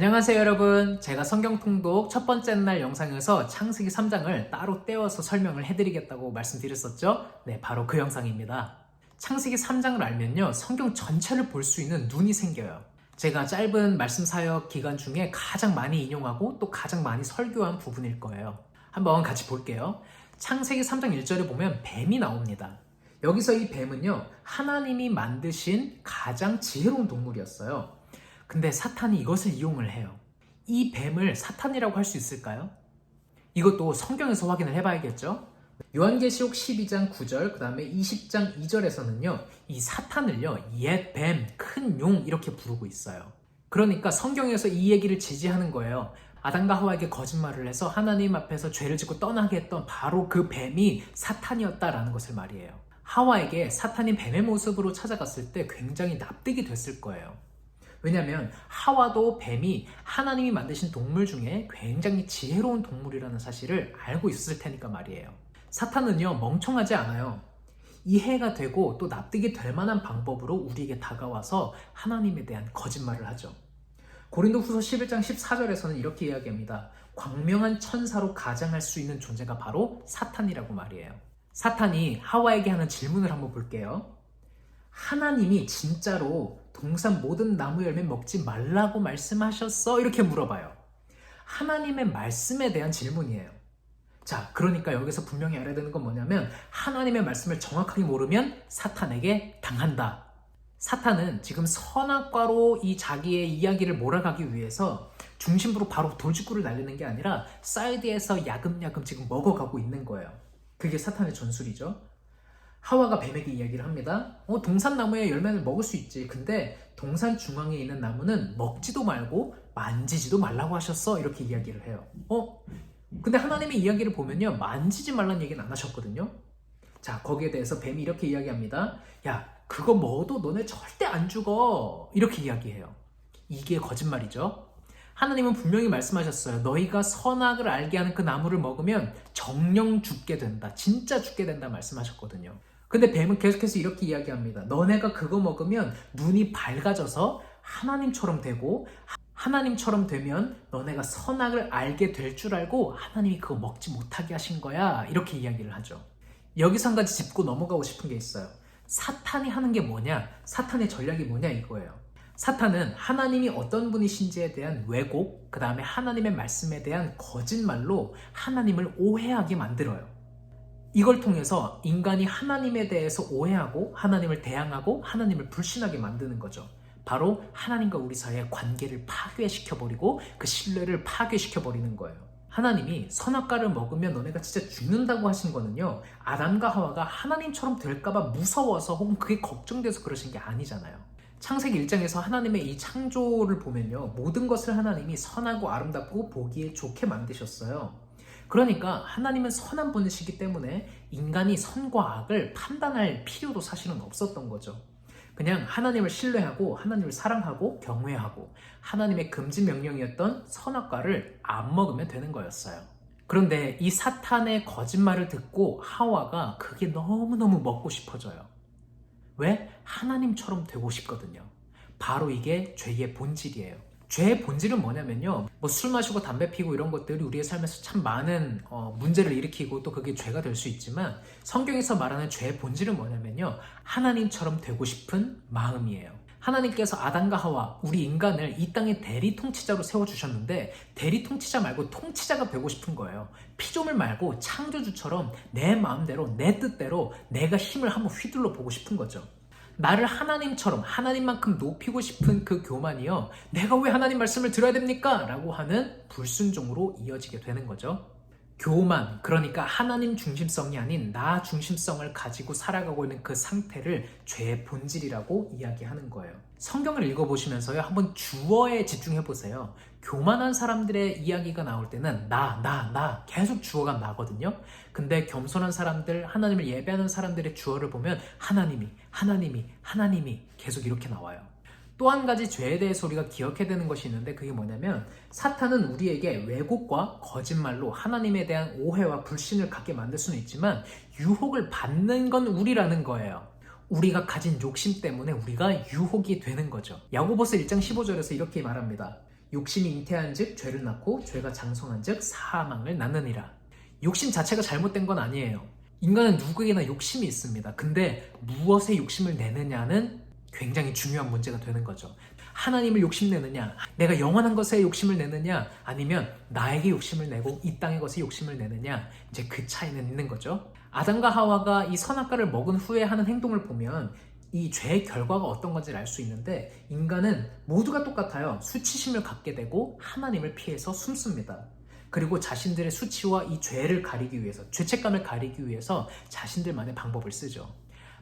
안녕하세요 여러분. 제가 성경통독 첫 번째 날 영상에서 창세기 3장을 따로 떼어서 설명을 해드리겠다고 말씀드렸었죠? 네, 바로 그 영상입니다. 창세기 3장을 알면요, 성경 전체를 볼 수 있는 눈이 생겨요. 제가 짧은 말씀 사역 기간 중에 가장 많이 인용하고 또 가장 많이 설교한 부분일 거예요. 한번 같이 볼게요. 창세기 3장 1절에 보면 뱀이 나옵니다. 여기서 이 뱀은요, 하나님이 만드신 가장 지혜로운 동물이었어요. 근데 사탄이 이것을 이용을 해요. 이 뱀을 사탄이라고 할 수 있을까요? 이것도 성경에서 확인을 해봐야겠죠? 요한계시록 12장 9절, 그 다음에 20장 2절에서는요, 이 사탄을요, 옛 뱀, 큰 용 이렇게 부르고 있어요. 그러니까 성경에서 이 얘기를 지지하는 거예요. 아담과 하와에게 거짓말을 해서 하나님 앞에서 죄를 짓고 떠나게 했던 바로 그 뱀이 사탄이었다라는 것을 말이에요. 하와에게 사탄이 뱀의 모습으로 찾아갔을 때 굉장히 납득이 됐을 거예요. 왜냐하면 하와도 뱀이 하나님이 만드신 동물 중에 굉장히 지혜로운 동물이라는 사실을 알고 있었을 테니까 말이에요. 사탄은요, 멍청하지 않아요. 이해가 되고 또 납득이 될 만한 방법으로 우리에게 다가와서 하나님에 대한 거짓말을 하죠. 고린도후서 11장 14절에서는 이렇게 이야기합니다. 광명한 천사로 가장할 수 있는 존재가 바로 사탄이라고 말이에요. 사탄이 하와에게 하는 질문을 한번 볼게요. 하나님이 진짜로 동산 모든 나무 열매 먹지 말라고 말씀하셨어? 이렇게 물어봐요. 하나님의 말씀에 대한 질문이에요. 자, 그러니까 여기서 분명히 알아야 되는 건 뭐냐면 하나님의 말씀을 정확하게 모르면 사탄에게 당한다. 사탄은 지금 선악과로 이 자기의 이야기를 몰아가기 위해서 중심부로 바로 돌직구를 날리는 게 아니라 사이드에서 야금야금 지금 먹어가고 있는 거예요. 그게 사탄의 전술이죠. 하와가 뱀에게 이야기를 합니다. 동산 나무의 열매를 먹을 수 있지. 근데 동산 중앙에 있는 나무는 먹지도 말고 만지지도 말라고 하셨어. 이렇게 이야기를 해요. 근데 하나님의 이야기를 보면요, 만지지 말라는 얘기는 안 하셨거든요. 자, 거기에 대해서 뱀이 이렇게 이야기합니다. 야, 그거 먹어도 너네 절대 안 죽어. 이렇게 이야기해요. 이게 거짓말이죠. 하나님은 분명히 말씀하셨어요. 너희가 선악을 알게 하는 그 나무를 먹으면 정령 죽게 된다. 진짜 죽게 된다 말씀하셨거든요. 근데 뱀은 계속해서 이렇게 이야기합니다. 너네가 그거 먹으면 눈이 밝아져서 하나님처럼 되고, 하나님처럼 되면 너네가 선악을 알게 될 줄 알고 하나님이 그거 먹지 못하게 하신 거야. 이렇게 이야기를 하죠. 여기서 한 가지 짚고 넘어가고 싶은 게 있어요. 사탄이 하는 게 뭐냐? 사탄의 전략이 뭐냐 이거예요. 사탄은 하나님이 어떤 분이신지에 대한 왜곡, 그 다음에 하나님의 말씀에 대한 거짓말로 하나님을 오해하게 만들어요. 이걸 통해서 인간이 하나님에 대해서 오해하고 하나님을 대항하고 하나님을 불신하게 만드는 거죠. 바로 하나님과 우리 사이의 관계를 파괴시켜버리고 그 신뢰를 파괴시켜버리는 거예요. 하나님이 선악과를 먹으면 너네가 진짜 죽는다고 하신 거는요, 아담과 하와가 하나님처럼 될까봐 무서워서 혹은 그게 걱정돼서 그러신 게 아니잖아요. 창세기 1장에서 하나님의 이 창조를 보면요, 모든 것을 하나님이 선하고 아름답고 보기에 좋게 만드셨어요. 그러니까 하나님은 선한 분이시기 때문에 인간이 선과 악을 판단할 필요도 사실은 없었던 거죠. 그냥 하나님을 신뢰하고 하나님을 사랑하고 경외하고 하나님의 금지 명령이었던 선악과를 안 먹으면 되는 거였어요. 그런데 이 사탄의 거짓말을 듣고 하와가 그게 너무너무 먹고 싶어져요. 왜? 하나님처럼 되고 싶거든요. 바로 이게 죄의 본질이에요. 죄의 본질은 뭐냐면요, 술 마시고 담배 피고 이런 것들이 우리의 삶에서 참 많은 문제를 일으키고 또 그게 죄가 될 수 있지만, 성경에서 말하는 죄의 본질은 뭐냐면요, 하나님처럼 되고 싶은 마음이에요. 하나님께서 아담과 하와, 우리 인간을 이 땅의 대리 통치자로 세워주셨는데 대리 통치자 말고 통치자가 되고 싶은 거예요. 피조물 말고 창조주처럼 내 마음대로 내 뜻대로 내가 힘을 한번 휘둘러 보고 싶은 거죠. 나를 하나님처럼 하나님만큼 높이고 싶은 그 교만이요, 내가 왜 하나님 말씀을 들어야 됩니까? 라고 하는 불순종으로 이어지게 되는 거죠. 교만, 그러니까 하나님 중심성이 아닌 나 중심성을 가지고 살아가고 있는 그 상태를 죄의 본질이라고 이야기하는 거예요. 성경을 읽어보시면서요, 한번 주어에 집중해보세요. 교만한 사람들의 이야기가 나올 때는 나 계속 주어가 나거든요. 근데 겸손한 사람들, 하나님을 예배하는 사람들의 주어를 보면 하나님이 계속 이렇게 나와요. 또 한 가지 죄에 대해서 우리가 기억해야 되는 것이 있는데, 그게 뭐냐면 사탄은 우리에게 왜곡과 거짓말로 하나님에 대한 오해와 불신을 갖게 만들 수는 있지만 유혹을 받는 건 우리라는 거예요. 우리가 가진 욕심 때문에 우리가 유혹이 되는 거죠. 야고보서 1장 15절에서 이렇게 말합니다. 욕심이 잉태한 즉 죄를 낳고 죄가 장성한 즉 사망을 낳느니라. 욕심 자체가 잘못된 건 아니에요. 인간은 누구에게나 욕심이 있습니다. 근데 무엇에 욕심을 내느냐는 굉장히 중요한 문제가 되는 거죠. 하나님을 욕심내느냐, 내가 영원한 것에 욕심을 내느냐, 아니면 나에게 욕심을 내고 이 땅의 것에 욕심을 내느냐, 이제 그 차이는 있는 거죠. 아담과 하와가 이 선악과를 먹은 후에 하는 행동을 보면 이 죄의 결과가 어떤 건지 알 수 있는데, 인간은 모두가 똑같아요. 수치심을 갖게 되고 하나님을 피해서 숨습니다. 그리고 자신들의 수치와 이 죄를 가리기 위해서, 죄책감을 가리기 위해서 자신들만의 방법을 쓰죠.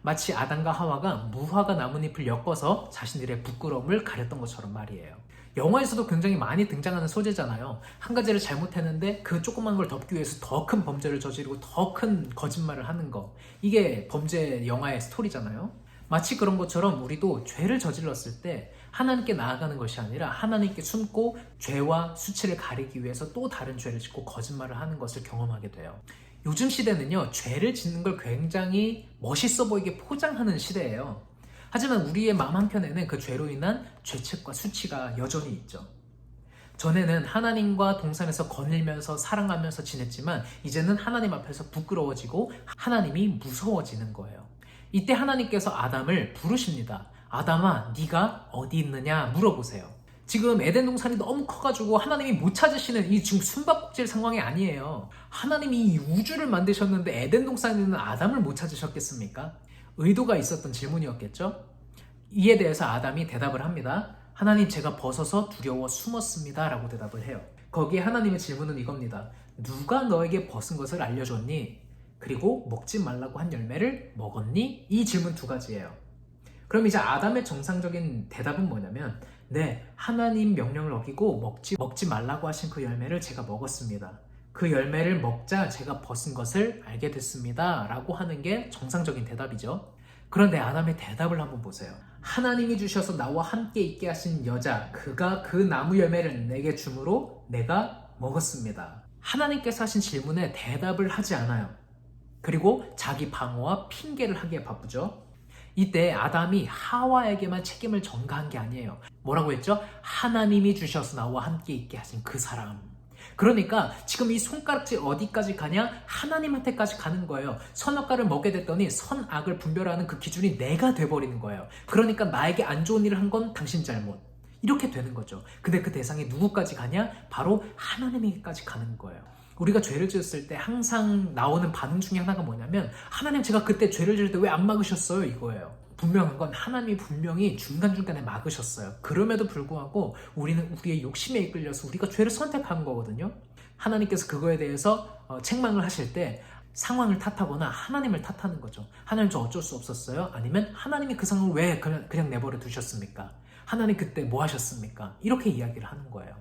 마치 아담과 하와가 무화과 나뭇잎을 엮어서 자신들의 부끄러움을 가렸던 것처럼 말이에요. 영화에서도 굉장히 많이 등장하는 소재잖아요. 한 가지를 잘못했는데 그 조그만 걸 덮기 위해서 더 큰 범죄를 저지르고 더 큰 거짓말을 하는 거. 이게 범죄 영화의 스토리잖아요. 마치 그런 것처럼 우리도 죄를 저질렀을 때 하나님께 나아가는 것이 아니라 하나님께 숨고 죄와 수치를 가리기 위해서 또 다른 죄를 짓고 거짓말을 하는 것을 경험하게 돼요. 요즘 시대는요, 죄를 짓는 걸 굉장히 멋있어 보이게 포장하는 시대예요. 하지만 우리의 마음 한켠에는 그 죄로 인한 죄책과 수치가 여전히 있죠. 전에는 하나님과 동산에서 거닐면서 사랑하면서 지냈지만 이제는 하나님 앞에서 부끄러워지고 하나님이 무서워지는 거예요. 이때 하나님께서 아담을 부르십니다. 아담아, 네가 어디 있느냐 물어보세요. 지금 에덴 동산이 너무 커가지고 하나님이 못 찾으시는 이 지금 숨바꼭질 상황이 아니에요. 하나님이 이 우주를 만드셨는데 에덴 동산에 있는 아담을 못 찾으셨겠습니까? 의도가 있었던 질문이었겠죠? 이에 대해서 아담이 대답을 합니다. 하나님, 제가 벗어서 두려워 숨었습니다 라고 대답을 해요. 거기에 하나님의 질문은 이겁니다. 누가 너에게 벗은 것을 알려줬니? 그리고 먹지 말라고 한 열매를 먹었니? 이 질문 두 가지예요. 그럼 이제 아담의 정상적인 대답은 뭐냐면, 네, 하나님 명령을 어기고 먹지 말라고 하신 그 열매를 제가 먹었습니다. 그 열매를 먹자 제가 벗은 것을 알게 됐습니다 라고 하는 게 정상적인 대답이죠. 그런데 아담의 대답을 한번 보세요. 하나님이 주셔서 나와 함께 있게 하신 여자, 그가 그 나무 열매를 내게 주므로 내가 먹었습니다. 하나님께서 하신 질문에 대답을 하지 않아요. 그리고 자기 방어와 핑계를 하기에 바쁘죠. 이때 아담이 하와에게만 책임을 전가한 게 아니에요. 뭐라고 했죠? 하나님이 주셔서 나와 함께 있게 하신 그 사람. 그러니까 지금 이 손가락질 어디까지 가냐? 하나님한테까지 가는 거예요. 선악과를 먹게 됐더니 선악을 분별하는 그 기준이 내가 돼버리는 거예요. 그러니까 나에게 안 좋은 일을 한 건 당신 잘못. 이렇게 되는 거죠. 근데 그 대상이 누구까지 가냐? 바로 하나님에게까지 가는 거예요. 우리가 죄를 지었을 때 항상 나오는 반응 중에 하나가 뭐냐면, 하나님, 제가 그때 죄를 지을 때 왜 안 막으셨어요? 이거예요. 분명한 건 하나님이 분명히 중간중간에 막으셨어요. 그럼에도 불구하고 우리는 우리의 욕심에 이끌려서 우리가 죄를 선택한 거거든요. 하나님께서 그거에 대해서 책망을 하실 때 상황을 탓하거나 하나님을 탓하는 거죠. 하나님, 저 어쩔 수 없었어요? 아니면 하나님이 그 상황을 왜 그냥 내버려 두셨습니까? 하나님 그때 뭐 하셨습니까? 이렇게 이야기를 하는 거예요.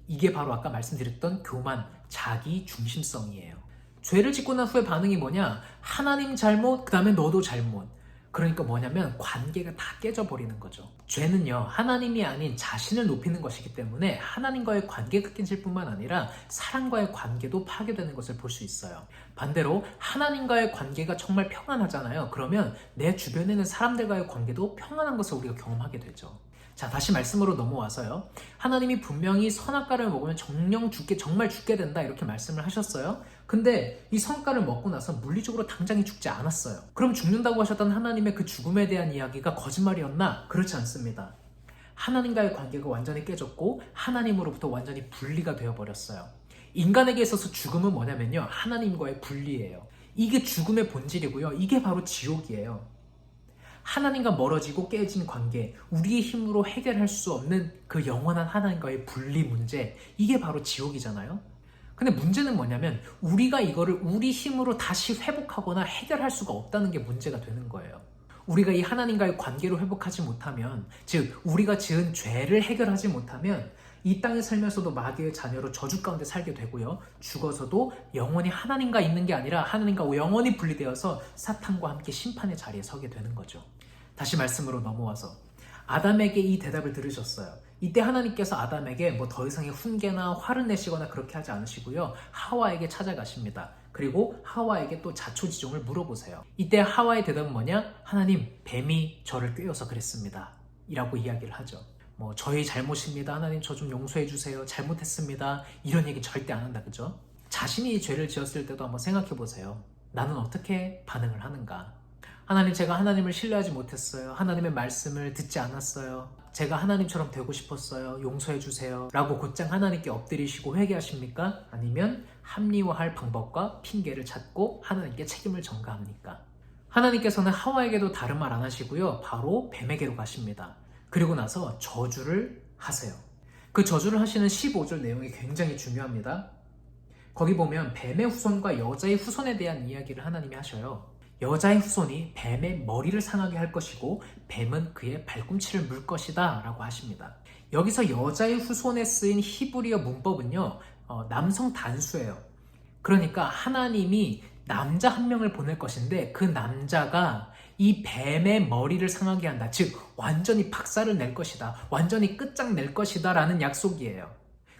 이게 바로 아까 말씀드렸던 교만, 자기 중심성이에요. 죄를 짓고 난 후에 반응이 뭐냐? 하나님 잘못, 그 다음에 너도 잘못. 그러니까 뭐냐면 관계가 다 깨져버리는 거죠. 죄는요, 하나님이 아닌 자신을 높이는 것이기 때문에 하나님과의 관계가 깨질 뿐만 아니라 사람과의 관계도 파괴되는 것을 볼 수 있어요. 반대로 하나님과의 관계가 정말 평안하잖아요. 그러면 내 주변에 있는 사람들과의 관계도 평안한 것을 우리가 경험하게 되죠. 자, 다시 말씀으로 넘어와서요. 하나님이 분명히 선악과를 먹으면 정말 죽게 된다 이렇게 말씀을 하셨어요. 근데 이 선악과를 먹고 나서 물리적으로 당장에 죽지 않았어요. 그럼 죽는다고 하셨던 하나님의 그 죽음에 대한 이야기가 거짓말이었나? 그렇지 않습니다. 하나님과의 관계가 완전히 깨졌고 하나님으로부터 완전히 분리가 되어버렸어요. 인간에게 있어서 죽음은 뭐냐면요, 하나님과의 분리예요. 이게 죽음의 본질이고요. 이게 바로 지옥이에요. 하나님과 멀어지고 깨진 관계, 우리의 힘으로 해결할 수 없는 그 영원한 하나님과의 분리 문제, 이게 바로 지옥이잖아요. 근데 문제는 뭐냐면 우리가 이거를 우리 힘으로 다시 회복하거나 해결할 수가 없다는 게 문제가 되는 거예요. 우리가 이 하나님과의 관계로 회복하지 못하면, 즉 우리가 지은 죄를 해결하지 못하면 이 땅에 살면서도 마귀의 자녀로 저주 가운데 살게 되고요. 죽어서도 영원히 하나님과 있는 게 아니라 하나님과 영원히 분리되어서 사탄과 함께 심판의 자리에 서게 되는 거죠. 다시 말씀으로 넘어와서 아담에게 이 대답을 들으셨어요. 이때 하나님께서 아담에게 뭐 더 이상의 훈계나 화를 내시거나 그렇게 하지 않으시고요. 하와에게 찾아가십니다. 그리고 하와에게 또 자초지종을 물어보세요. 이때 하와의 대답은 뭐냐? 하나님, 뱀이 저를 꿰어서 그랬습니다. 이라고 이야기를 하죠. 뭐 저희 잘못입니다. 하나님 저 좀 용서해 주세요. 잘못했습니다. 이런 얘기 절대 안 한다. 그죠? 자신이 죄를 지었을 때도 한번 생각해 보세요. 나는 어떻게 반응을 하는가? 하나님, 제가 하나님을 신뢰하지 못했어요. 하나님의 말씀을 듣지 않았어요. 제가 하나님처럼 되고 싶었어요. 용서해 주세요. 라고 곧장 하나님께 엎드리시고 회개하십니까? 아니면 합리화할 방법과 핑계를 찾고 하나님께 책임을 전가합니까? 하나님께서는 하와에게도 다른 말 안 하시고요. 바로 뱀에게로 가십니다. 그리고 나서 저주를 하세요. 그 저주를 하시는 15절 내용이 굉장히 중요합니다. 거기 보면 뱀의 후손과 여자의 후손에 대한 이야기를 하나님이 하셔요. 여자의 후손이 뱀의 머리를 상하게 할 것이고 뱀은 그의 발꿈치를 물 것이다 라고 하십니다. 여기서 여자의 후손에 쓰인 히브리어 문법은요, 남성 단수예요. 그러니까 하나님이 남자 한 명을 보낼 것인데 그 남자가 이 뱀의 머리를 상하게 한다. 즉 완전히 박살을 낼 것이다. 완전히 끝장낼 것이다 라는 약속이에요.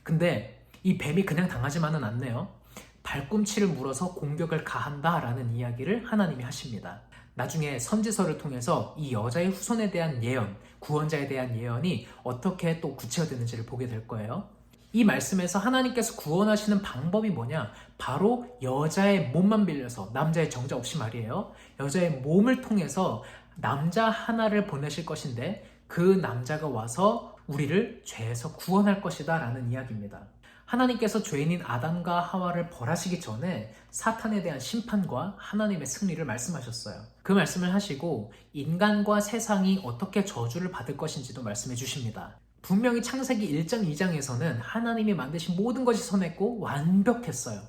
근데 이 뱀이 그냥 당하지만은 않네요. 발꿈치를 물어서 공격을 가한다 라는 이야기를 하나님이 하십니다. 나중에 선지서를 통해서 이 여자의 후손에 대한 예언, 구원자에 대한 예언이 어떻게 또 구체화되는지를 보게 될 거예요. 이 말씀에서 하나님께서 구원하시는 방법이 뭐냐? 바로 여자의 몸만 빌려서, 남자의 정자 없이 말이에요. 여자의 몸을 통해서 남자 하나를 보내실 것인데 그 남자가 와서 우리를 죄에서 구원할 것이다 라는 이야기입니다. 하나님께서 죄인인 아담과 하와를 벌하시기 전에 사탄에 대한 심판과 하나님의 승리를 말씀하셨어요. 그 말씀을 하시고 인간과 세상이 어떻게 저주를 받을 것인지도 말씀해 주십니다. 분명히 창세기 1장 2장에서는 하나님이 만드신 모든 것이 선했고 완벽했어요.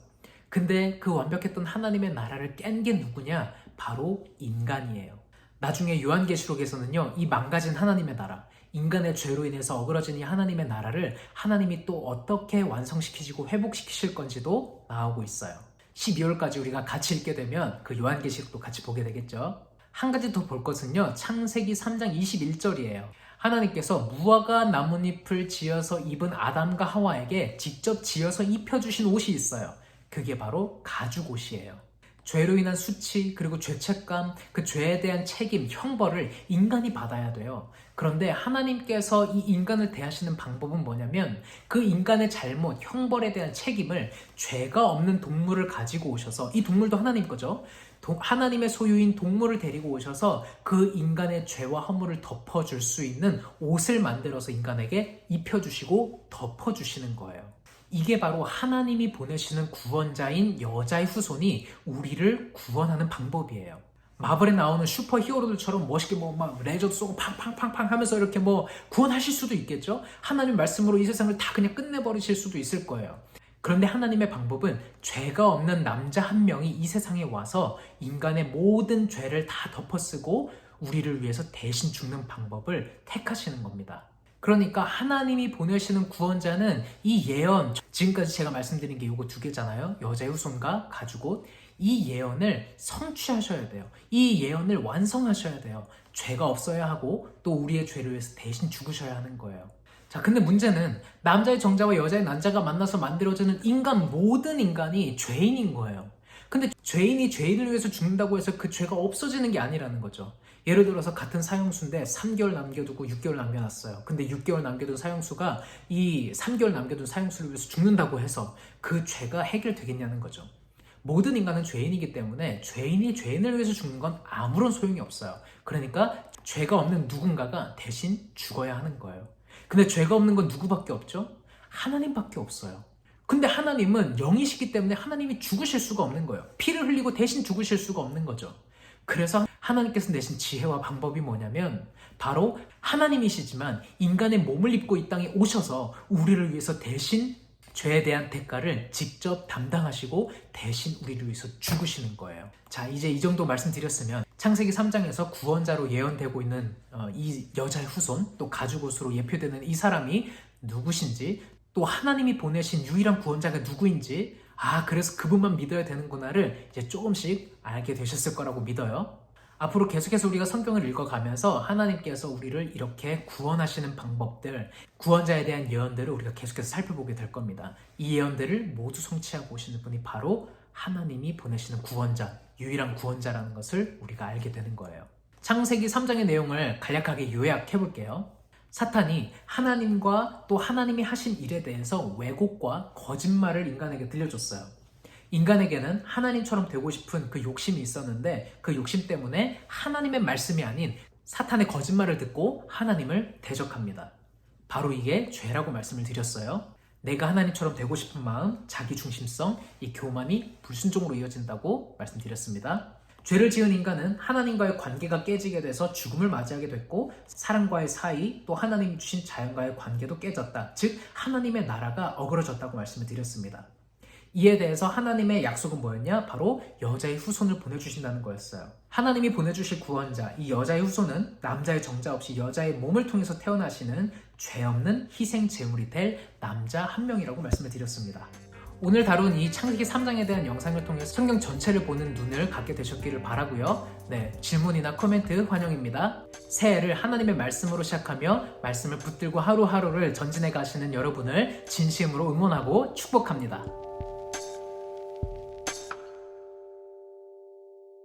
근데 그 완벽했던 하나님의 나라를 깬 게 누구냐? 바로 인간이에요. 나중에 요한계시록에서는요, 이 망가진 하나님의 나라, 인간의 죄로 인해서 어그러진 이 하나님의 나라를 하나님이 또 어떻게 완성시키시고 회복시키실 건지도 나오고 있어요. 12월까지 우리가 같이 읽게 되면 그 요한계시록도 같이 보게 되겠죠. 한 가지 더 볼 것은요, 창세기 3장 21절이에요. 하나님께서 무화과 나뭇잎을 지어서 입은 아담과 하와에게 직접 지어서 입혀주신 옷이 있어요. 그게 바로 가죽 옷이에요. 죄로 인한 수치, 그리고 죄책감, 그 죄에 대한 책임, 형벌을 인간이 받아야 돼요. 그런데 하나님께서 이 인간을 대하시는 방법은 뭐냐면 그 인간의 잘못, 형벌에 대한 책임을 죄가 없는 동물을 가지고 오셔서, 이 동물도 하나님 거죠. 하나님의 소유인 동물을 데리고 오셔서 그 인간의 죄와 허물을 덮어줄 수 있는 옷을 만들어서 인간에게 입혀주시고 덮어주시는 거예요. 이게 바로 하나님이 보내시는 구원자인 여자의 후손이 우리를 구원하는 방법이에요. 마블에 나오는 슈퍼 히어로들처럼 멋있게 막 레저도 쏘고 팡팡팡팡 하면서 이렇게 구원하실 수도 있겠죠? 하나님 말씀으로 이 세상을 다 그냥 끝내버리실 수도 있을 거예요. 그런데 하나님의 방법은 죄가 없는 남자 한 명이 이 세상에 와서 인간의 모든 죄를 다 덮어쓰고 우리를 위해서 대신 죽는 방법을 택하시는 겁니다. 그러니까 하나님이 보내시는 구원자는 이 예언, 지금까지 제가 말씀드린 게 이거 두 개잖아요. 여자의 후손과 가죽옷. 이 예언을 성취하셔야 돼요. 이 예언을 완성하셔야 돼요. 죄가 없어야 하고 또 우리의 죄를 위해서 대신 죽으셔야 하는 거예요. 자, 근데 문제는 남자의 정자와 여자의 난자가 만나서 만들어지는 인간, 모든 인간이 죄인인 거예요. 근데 죄인이 죄인을 위해서 죽는다고 해서 그 죄가 없어지는 게 아니라는 거죠. 예를 들어서 같은 사형수인데 3개월 남겨두고 6개월 남겨놨어요. 근데 6개월 남겨둔 사형수가 이 3개월 남겨둔 사형수를 위해서 죽는다고 해서 그 죄가 해결되겠냐는 거죠. 모든 인간은 죄인이기 때문에 죄인이 죄인을 위해서 죽는 건 아무런 소용이 없어요. 그러니까 죄가 없는 누군가가 대신 죽어야 하는 거예요. 근데 죄가 없는 건 누구밖에 없죠? 하나님밖에 없어요. 근데 하나님은 영이시기 때문에 하나님이 죽으실 수가 없는 거예요. 피를 흘리고 대신 죽으실 수가 없는 거죠. 그래서 하나님께서 내신 지혜와 방법이 뭐냐면 바로 하나님이시지만 인간의 몸을 입고 이 땅에 오셔서 우리를 위해서 대신 죄에 대한 대가를 직접 담당하시고 대신 우리를 위해서 죽으시는 거예요. 자, 이제 이 정도 말씀드렸으면 창세기 3장에서 구원자로 예언되고 있는 이 여자의 후손, 또 가죽옷으로 예표되는 이 사람이 누구신지, 또 하나님이 보내신 유일한 구원자가 누구인지, 그래서 그분만 믿어야 되는구나를 이제 조금씩 알게 되셨을 거라고 믿어요. 앞으로 계속해서 우리가 성경을 읽어가면서 하나님께서 우리를 이렇게 구원하시는 방법들, 구원자에 대한 예언들을 우리가 계속해서 살펴보게 될 겁니다. 이 예언들을 모두 성취하고 오시는 분이 바로 하나님이 보내시는 구원자, 유일한 구원자라는 것을 우리가 알게 되는 거예요. 창세기 3장의 내용을 간략하게 요약해 볼게요. 사탄이 하나님과 또 하나님이 하신 일에 대해서 왜곡과 거짓말을 인간에게 들려줬어요. 인간에게는 하나님처럼 되고 싶은 그 욕심이 있었는데 그 욕심 때문에 하나님의 말씀이 아닌 사탄의 거짓말을 듣고 하나님을 대적합니다. 바로 이게 죄라고 말씀을 드렸어요. 내가 하나님처럼 되고 싶은 마음, 자기중심성, 이 교만이 불순종으로 이어진다고 말씀드렸습니다. 죄를 지은 인간은 하나님과의 관계가 깨지게 돼서 죽음을 맞이하게 됐고 사람과의 사이 또 하나님이 주신 자연과의 관계도 깨졌다. 즉 하나님의 나라가 어그러졌다고 말씀을 드렸습니다. 이에 대해서 하나님의 약속은 뭐였냐? 바로 여자의 후손을 보내주신다는 거였어요. 하나님이 보내주실 구원자, 이 여자의 후손은 남자의 정자 없이 여자의 몸을 통해서 태어나시는 죄 없는 희생 제물이 될 남자 한 명이라고 말씀을 드렸습니다. 오늘 다룬 이 창세기 3장에 대한 영상을 통해서 성경 전체를 보는 눈을 갖게 되셨기를 바라고요. 네, 질문이나 코멘트 환영입니다. 새해를 하나님의 말씀으로 시작하며 말씀을 붙들고 하루하루를 전진해 가시는 여러분을 진심으로 응원하고 축복합니다.